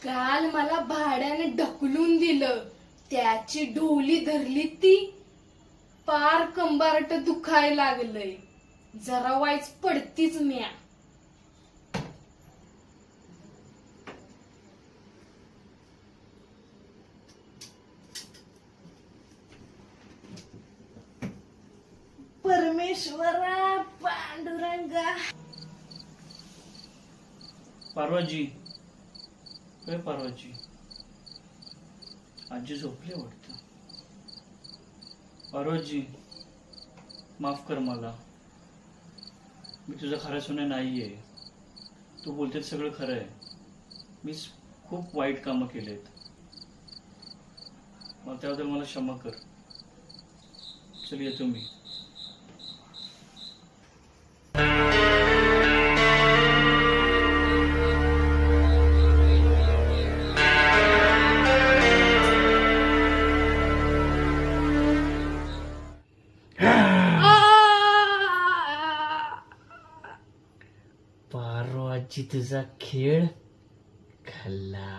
काल मला भाड्याने ढकलून दिलं, त्याची ढोली धरली ती, पार कंबारट दुखाय लागलंय. जरा वाईच पडतीच म्या. परमेश्वरा पांडुरंगा. पार्वतजी, पार्वतजी, आजी झोपली वाटतं. पार्वतजी, माफ कर मला. मी तुझा खरा सुना नाहीये. तू बोलते सगळं खरं आहे. मी खूप वाईट कामं केलेत. मग त्याबद्दल मला क्षमा कर. चल येतो मी. पार्वतजी तुझा खेळ खाल्ला.